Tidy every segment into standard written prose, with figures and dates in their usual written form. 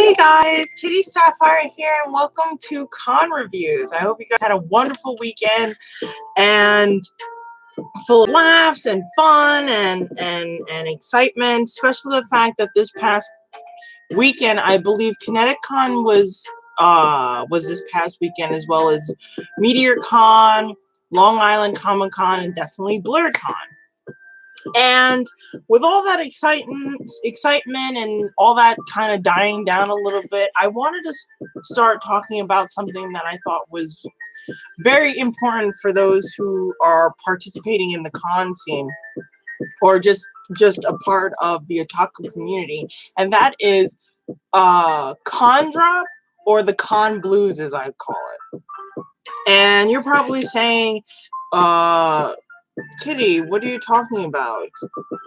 Hey guys, Kitty Sapphire here, and welcome to Con Reviews. I hope you guys had a wonderful weekend and full of laughs and fun and excitement, especially the fact that this past weekend, I believe KineticCon was this past weekend, as well as MeteorCon, Long Island Comic Con, and definitely BlurredCon. And with all that excitement and all that kind of dying down a little bit, I wanted to start talking about something that I thought was very important for those who are participating in the con scene, or just a part of the otaku community, and that is con drop, or the con blues, as I call it. And you're probably saying, Kitty, what are you talking about?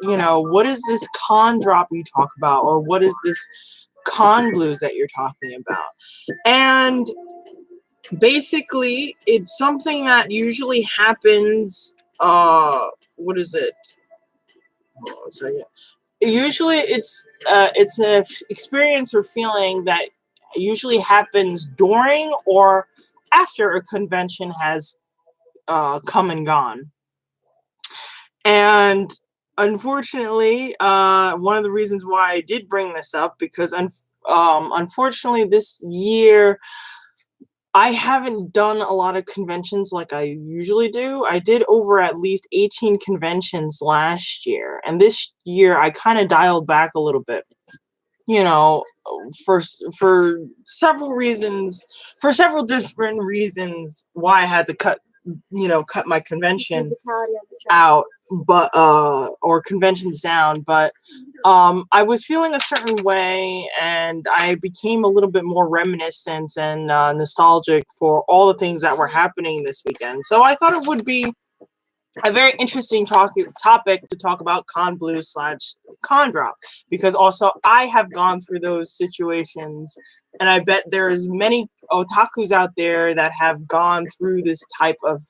You know, what is this con drop you talk about? Or what is this con blues that you're talking about? And basically, it's something that usually happens, what is it? Hold on a second. Usually it's an experience or feeling that usually happens during or after a convention has come and gone. And unfortunately, one of the reasons why I did bring this up, because unfortunately this year I haven't done a lot of conventions like I usually do. I did over at least 18 conventions last year, and this year I kind of dialed back a little bit. You know, for several reasons, for several different reasons why I had to cut my convention out, but or conventions down. But I was feeling a certain way, and I became a little bit more reminiscent and nostalgic for all the things that were happening this weekend. So I thought it would be a very interesting topic to talk about con blues / con drop, because also I have gone through those situations, and I bet there's many otakus out there that have gone through this type of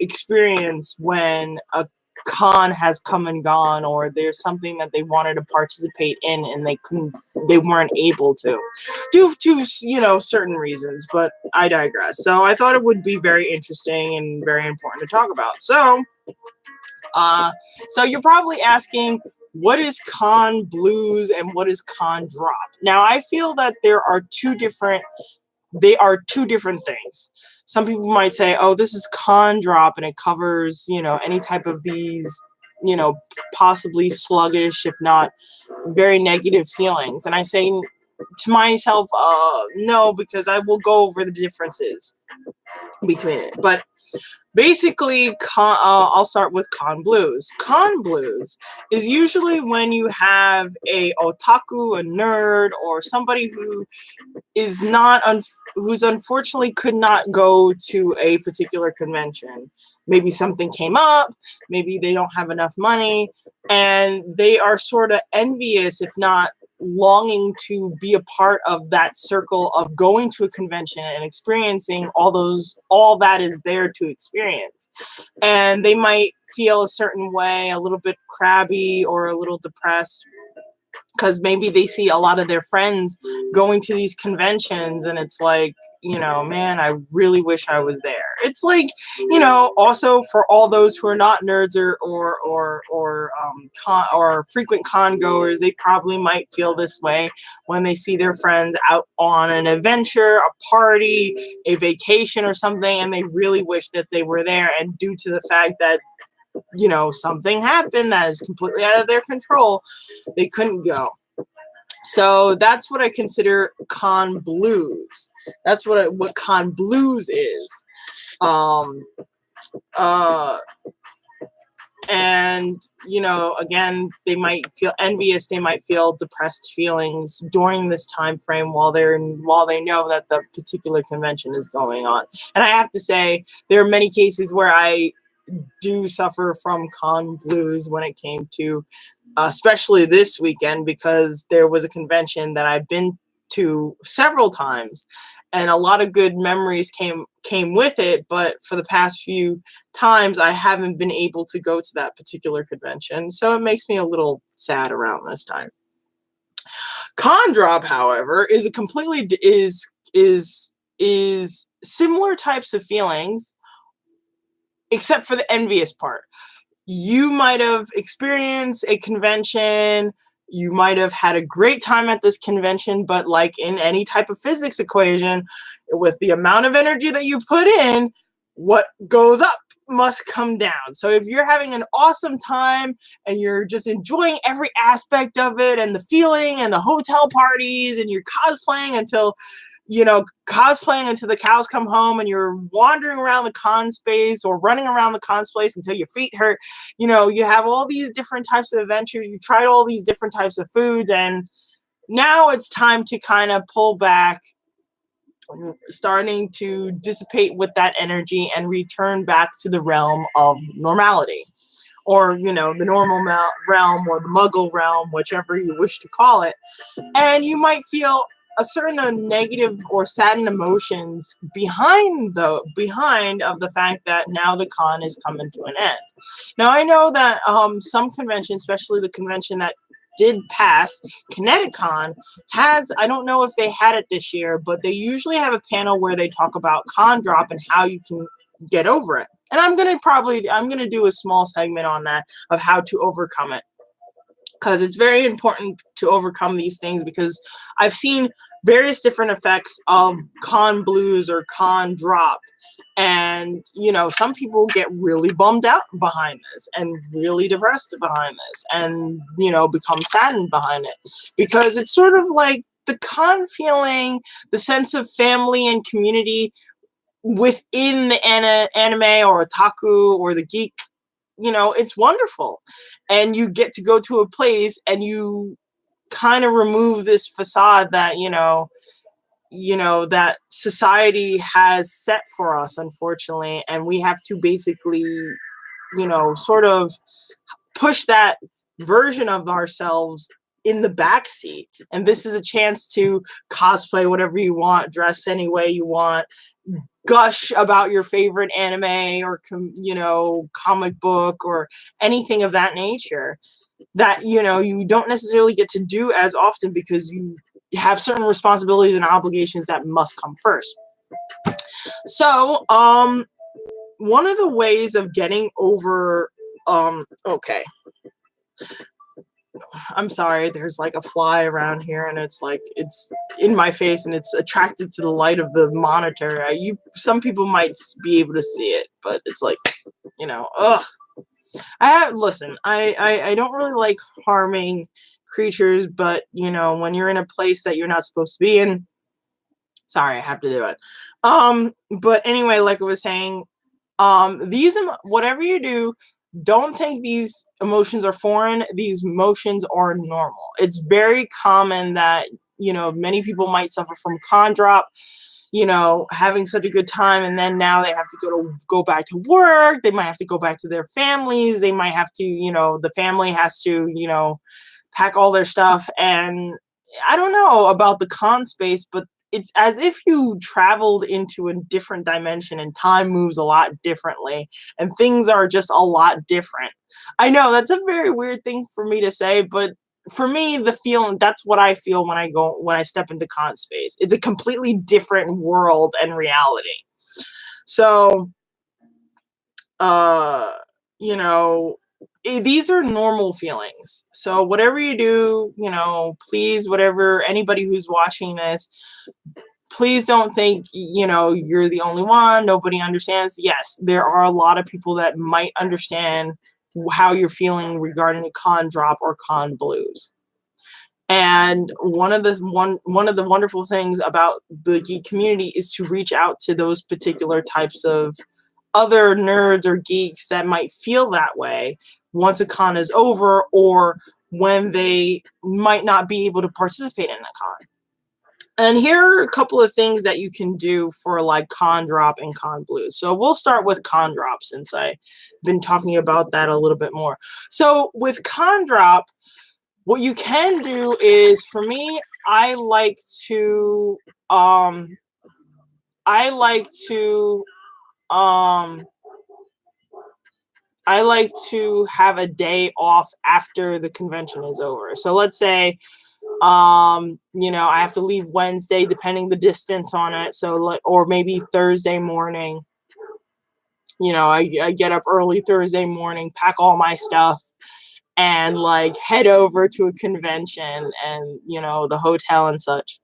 experience when a con has come and gone, or there's something that they wanted to participate in and they weren't able to, due to certain reasons. But I digress. So I thought it would be very interesting and very important to talk about. So you're probably asking, what is con blues and what is con drop? Now I feel that they are two different things. Some people might say, oh, this is con drop and it covers, any type of these, possibly sluggish, if not very negative feelings. And I say to myself, no, because I will go over the differences between it. But basically, I'll start with con blues. Con blues is usually when you have a otaku, a nerd, or somebody who is who's unfortunately could not go to a particular convention. Maybe something came up, maybe they don't have enough money, and they are sort of envious, if not longing to be a part of that circle of going to a convention and experiencing all that is there to experience. And they might feel a certain way, a little bit crabby or a little depressed, because maybe they see a lot of their friends going to these conventions, and it's like, man, I really wish I was there. It's like, also for all those who are not nerds or frequent con goers, they probably might feel this way when they see their friends out on an adventure, a party, a vacation or something, and they really wish that they were there. And due to the fact that something happened that is completely out of their control, they couldn't go. So that's what I consider con blues. That's what con blues is. And again, they might feel envious, they might feel depressed feelings during this time frame while they know that the particular convention is going on. And I have to say, there are many cases where I do suffer from con blues when it came to especially this weekend, because there was a convention that I've been to several times and a lot of good memories came with it, but for the past few times I haven't been able to go to that particular convention, so it makes me a little sad around this time. Con drop, however, is a completely is similar types of feelings, except for the envious part. You might have experienced a convention, you might have had a great time at this convention, but like in any type of physics equation, with the amount of energy that you put in, what goes up must come down. So if you're having an awesome time and you're just enjoying every aspect of it and the feeling and the hotel parties and you're cosplaying until the cows come home, and you're wandering around the con space or running around the con space until your feet hurt. You have all these different types of adventures. You tried all these different types of foods, and now it's time to kind of pull back, starting to dissipate with that energy and return back to the realm of normality, or the normal realm, or the muggle realm, whichever you wish to call it. And you might feel a certain negative or saddened emotions behind of the fact that now the con is coming to an end. Now I know that some conventions, especially the convention that did pass, Kineticon, I don't know if they had it this year, but they usually have a panel where they talk about con drop and how you can get over it. And I'm gonna do a small segment on that, of how to overcome it, because it's very important to overcome these things, because I've seen various different effects of con blues or con drop. And, some people get really bummed out behind this and really depressed behind this and, become saddened behind it, because it's sort of like the con feeling, the sense of family and community within the anime or otaku or the geek, it's wonderful. And you get to go to a place and you kind of remove this facade that, that society has set for us, unfortunately. And we have to basically, sort of push that version of ourselves in the back seat. And this is a chance to cosplay whatever you want, dress any way you want, gush about your favorite anime or comic book or anything of that nature that you don't necessarily get to do as often, because you have certain responsibilities and obligations that must come first. So one of the ways of getting over okay, I'm sorry, there's like a fly around here, and it's in my face, and it's attracted to the light of the monitor. Some people might be able to see it, but it's like, ugh. I don't really like harming creatures, but when you're in a place that you're not supposed to be in, sorry, I have to do it. But anyway, like I was saying, whatever you do, don't think these emotions are foreign. These emotions are normal. It's very common that, many people might suffer from con drop, having such a good time, and then now they have to go back to work. They might have to go back to their families. They might have to, the family has to, pack all their stuff. And I don't know about the con space, but it's as if you traveled into a different dimension, and time moves a lot differently, and things are just a lot different. I know that's a very weird thing for me to say, but for me, that's what I feel when I step into con space. It's a completely different world and reality. So, these are normal feelings. So whatever you do, please, whatever, anybody who's watching this, please don't think, you're the only one. Nobody understands. Yes, there are a lot of people that might understand how you're feeling regarding a con drop or con blues. And one of the wonderful things about the geek community is to reach out to those particular types of other nerds or geeks that might feel that way once a con is over, or when they might not be able to participate in a con. And here are a couple of things that you can do for like con drop and con blues. So we'll start with con drop, since I've been talking about that a little bit more. So with con drop, what you can do is, for me, I like to have a day off after the convention is over. So let's say I have to leave Wednesday depending the distance on it. So like, or maybe Thursday morning. I get up early Thursday morning, pack all my stuff, and like head over to a convention and the hotel and such.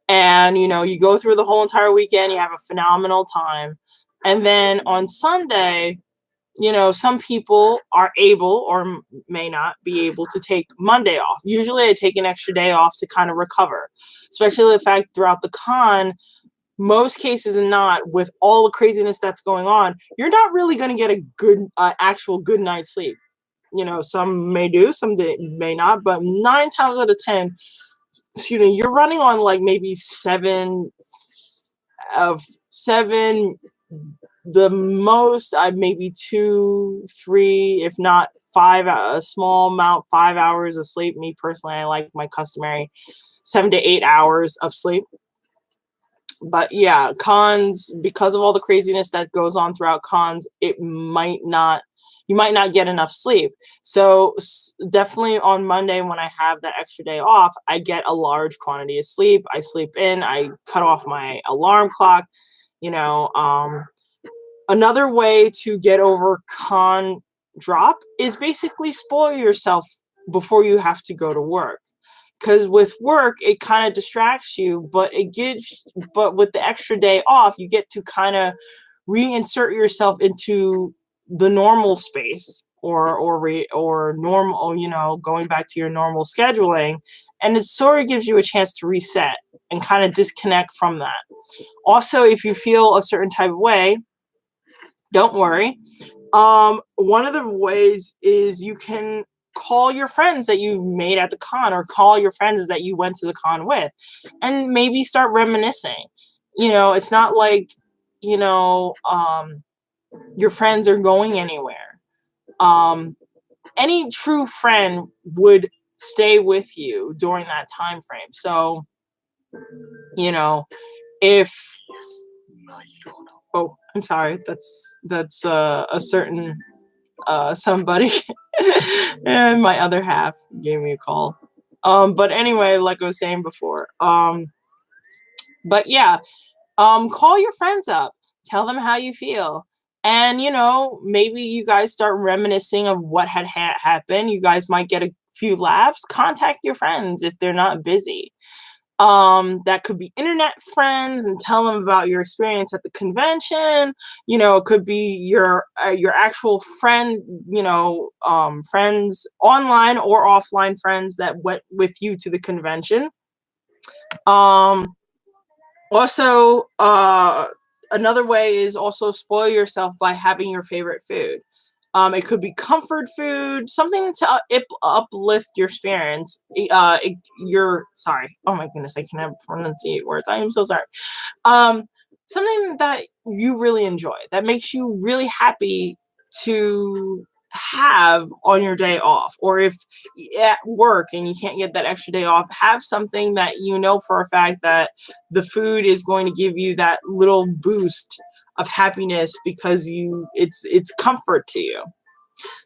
And you go through the whole entire weekend, you have a phenomenal time. And then on Sunday, some people are able or may not be able to take Monday off. Usually I take an extra day off to kind of recover, especially the fact throughout the con, most cases than not, with all the craziness that's going on, you're not really going to get a good, actual good night's sleep. Some may do, some may not, but 9 times out of 10, excuse me, you're running on like maybe seven, the most, maybe 2, 3, if not 5, a small amount, 5 hours of sleep. Me personally, I like my customary 7 to 8 hours of sleep. But yeah, cons, because of all the craziness that goes on throughout cons, you might not get enough sleep. So definitely on Monday, when I have that extra day off, I get a large quantity of sleep. I sleep in, I cut off my alarm clock. Another way to get over con drop is basically spoil yourself before you have to go to work. Because with work, it kind of distracts you, but with the extra day off, you get to kind of reinsert yourself into the normal space or normal, going back to your normal scheduling. And it sort of gives you a chance to reset and kind of disconnect from that. Also, if you feel a certain type of way, don't worry. One of the ways is you can call your friends that you made at the con, or call your friends that you went to the con with, and maybe start reminiscing. It's not like, your friends are going anywhere. Any true friend would stay with you during that time frame. So, if oh, I'm sorry, that's a certain somebody and my other half gave me a call. But anyway, like I was saying before, but yeah, call your friends up, tell them how you feel, and maybe you guys start reminiscing of what had happened. You guys might get a few laughs. Contact your friends if they're not busy. That could be internet friends, and tell them about your experience at the convention. It could be your actual friend, friends, online or offline friends that went with you to the convention. Also, another way is also spoil yourself by having your favorite food. It could be comfort food, something to uplift your spirits. Sorry. Oh my goodness, I can't pronunciate words. I am so sorry. Something that you really enjoy, that makes you really happy to have on your day off. Or if at work and you can't get that extra day off, have something that for a fact that the food is going to give you that little boost of happiness, because it's comfort to you.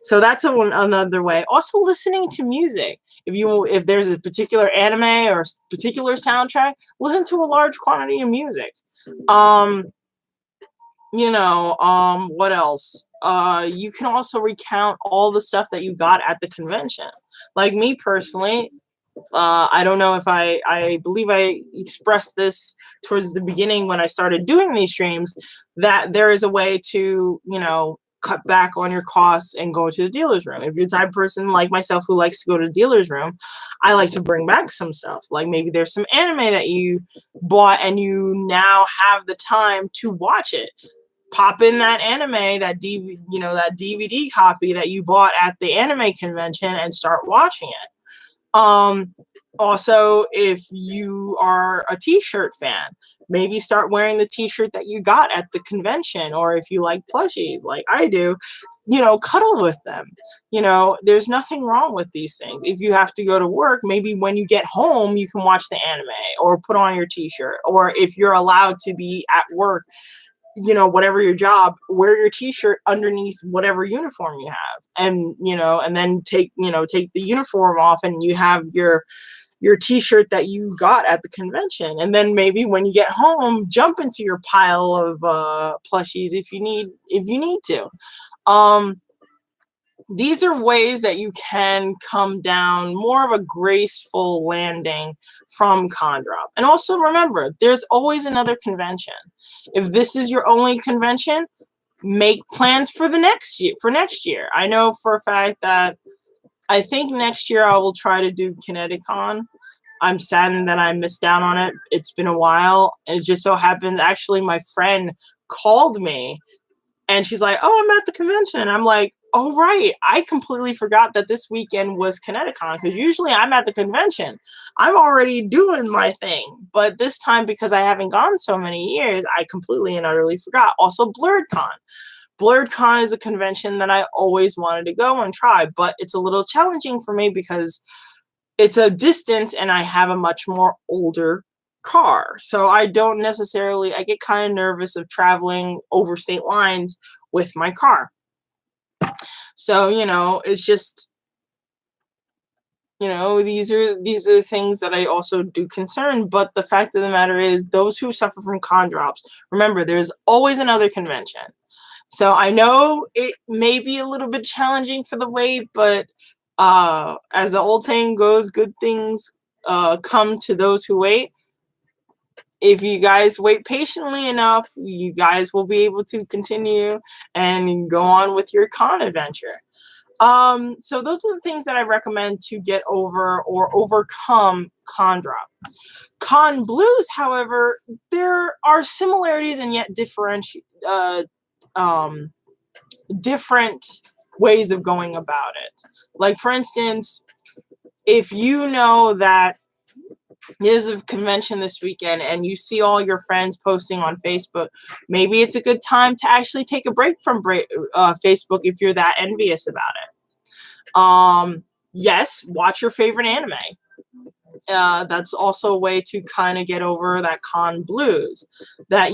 So that's another way. Also, listening to music. If there's a particular anime or particular soundtrack, listen to a large quantity of music. What else? You can also recount all the stuff that you got at the convention. Like me personally, I don't know if I believe I expressed this towards the beginning when I started doing these streams, that there is a way to, cut back on your costs and go to the dealer's room. If you're the type of person like myself who likes to go to the dealer's room, I like to bring back some stuff. Like maybe there's some anime that you bought and you now have the time to watch it. Pop in that anime, that DVD copy that you bought at the anime convention, and start watching it. Also, if you are a t-shirt fan, maybe start wearing the t-shirt that you got at the convention. Or if you like plushies like I do, cuddle with them. There's nothing wrong with these things. If you have to go to work, maybe when you get home, you can watch the anime or put on your t-shirt. Or if you're allowed to be at work, whatever your job, wear your t-shirt underneath whatever uniform you have, and and then take the uniform off, and you have your your t-shirt that you got at the convention. And then maybe when you get home, jump into your pile of plushies if you need to. These are ways that you can come down more of a graceful landing from Condrop. And also remember, there's always another convention. If this is your only convention, make plans for the next year. I know for a fact that I think next year I will try to do Kineticon. I'm saddened that I missed out on it. It's been a while. And it just so happens, actually, my friend called me and she's like, oh, I'm at the convention. And I'm like, oh, right. I completely forgot that this weekend was Kineticon, because usually I'm at the convention. I'm already doing my thing. But this time, because I haven't gone so many years, I completely and utterly forgot. Also, BlurredCon. BlurredCon is a convention that I always wanted to go and try, but it's a little challenging for me because it's a distance and I have a much more older car. So I don't necessarily, I get kind of nervous of traveling over state lines with my car. So, it's just, these are the things that I also do concern. But the fact of the matter is, those who suffer from con drops, remember, there's always another convention. So I know it may be a little bit challenging for the wait, but as the old saying goes, good things come to those who wait. If you guys wait patiently enough, you guys will be able to continue and go on with your con adventure. So those are the things that I recommend to get over or overcome con drop. Con blues, however, there are similarities and yet different ways of going about it. Like, for instance, if you know that there's a convention this weekend and you see all your friends posting on Facebook, maybe it's a good time to actually take a break from Facebook if you're that envious about it. Yes, watch your favorite anime. That's also a way to kind of get over that con blues. That,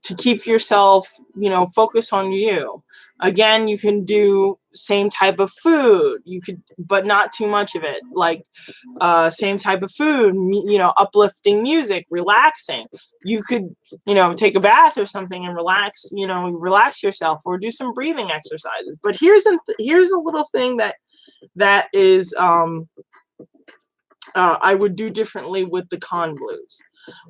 to keep yourself, focus on you. Again, you can do same type of food. You could, but not too much of it. Like same type of food, uplifting music, relaxing. You could, take a bath or something and relax, relax yourself, or do some breathing exercises. But here's a little thing that is I would do differently with the con blues.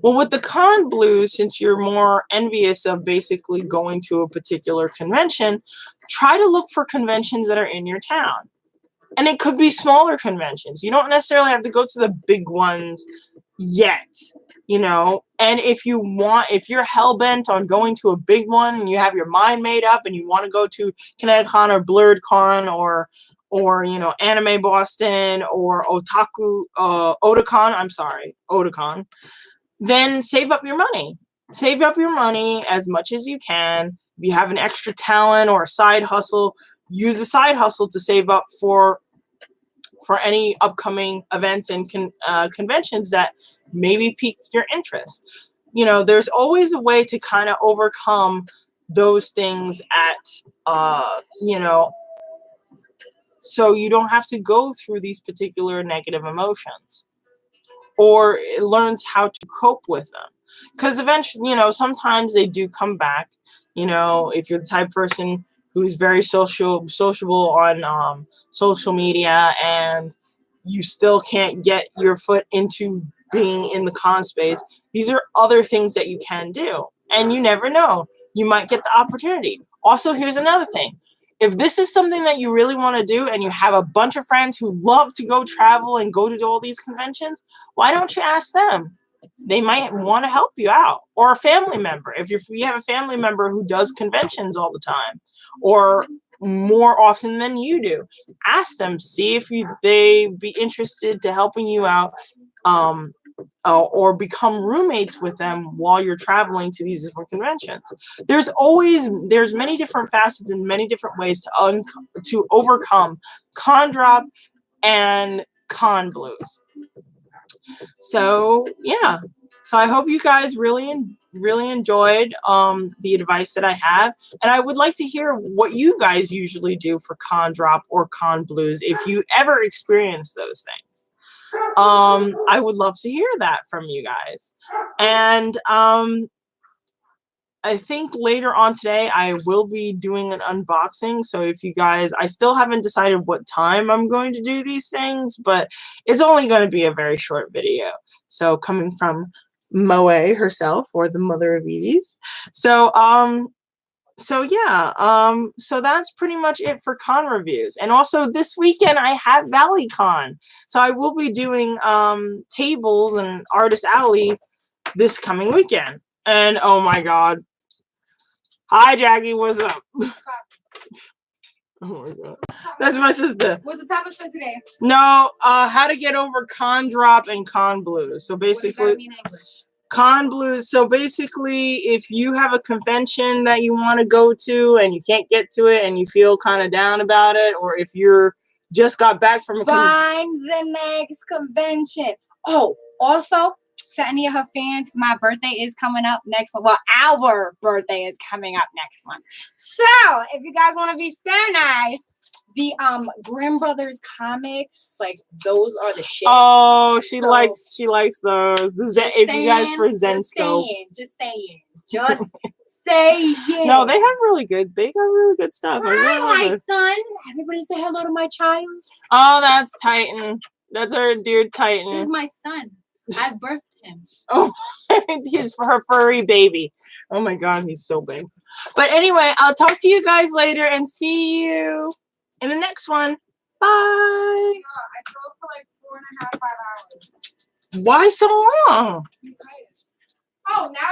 Well, with the con blues, since you're more envious of basically going to a particular convention, try to look for conventions that are in your town. And it could be smaller conventions. You don't necessarily have to go to the big ones yet, And if you're hell-bent on going to a big one and you have your mind made up and you want to go to Kineticon or BlurredCon or Anime Boston or Otakon, then save up your money. Save up your money as much as you can. If you have an extra talent or a side hustle, use a side hustle to save up for any upcoming events and conventions that maybe pique your interest. There's always a way to kind of overcome those things so you don't have to go through these particular negative emotions, or it learns how to cope with them. Because eventually, sometimes they do come back. If you're the type of person who's very sociable on social media and you still can't get your foot into being in the con space, these are other things that you can do. And you never know. You might get the opportunity. Also, here's another thing. If this is something that you really want to do and you have a bunch of friends who love to go travel and go to all these conventions, why don't you ask them? They might want to help you out. Or a family member. If you have a family member who does conventions all the time or more often than you do, ask them, see if they be interested to helping you out, or become roommates with them while you're traveling to these different conventions. There's many different facets and many different ways to overcome con drop and con blues. So yeah, So I hope you guys really enjoyed the advice that I have, and I would like to hear what you guys usually do for con drop or con blues if you ever experience those things. I would love to hear that from you guys. And I think later on today I will be doing an unboxing. So if you guys, I still haven't decided what time I'm going to do these things, but it's only going to be a very short video. So coming from Moe herself, or the mother of Eevees. So yeah, so that's pretty much it for con reviews. And also this weekend I have ValleyCon. So I will be doing tables and Artist Alley this coming weekend. And oh my god. Hi Jackie, what's up? Oh my god. That's my sister. What's the topic for today? No, how to get over con drop and con blues. So basically, what does that mean in English? Con blues. So basically, if you have a convention that you want to go to and you can't get to it and you feel kind of down about it, or if you're just got back from a find the next convention. Oh, also to any of her fans, my birthday is coming up next month. Well, our birthday is coming up next month. So if you guys want to be so nice, the Grimm Brothers comics, like those are the shit. Oh, she likes those. If you guys for Zenscope. Just saying. No, they have really good. They got really good stuff. Hi, my son. Everybody say hello to my child. Oh, that's Titan. That's our dear Titan. This is my son. I birthed him. Oh, he's her furry baby. Oh my god, he's so big. But anyway, I'll talk to you guys later and see you in the next one. Bye. I drove for like 4.5, 5 hours. Why so long? Oh, now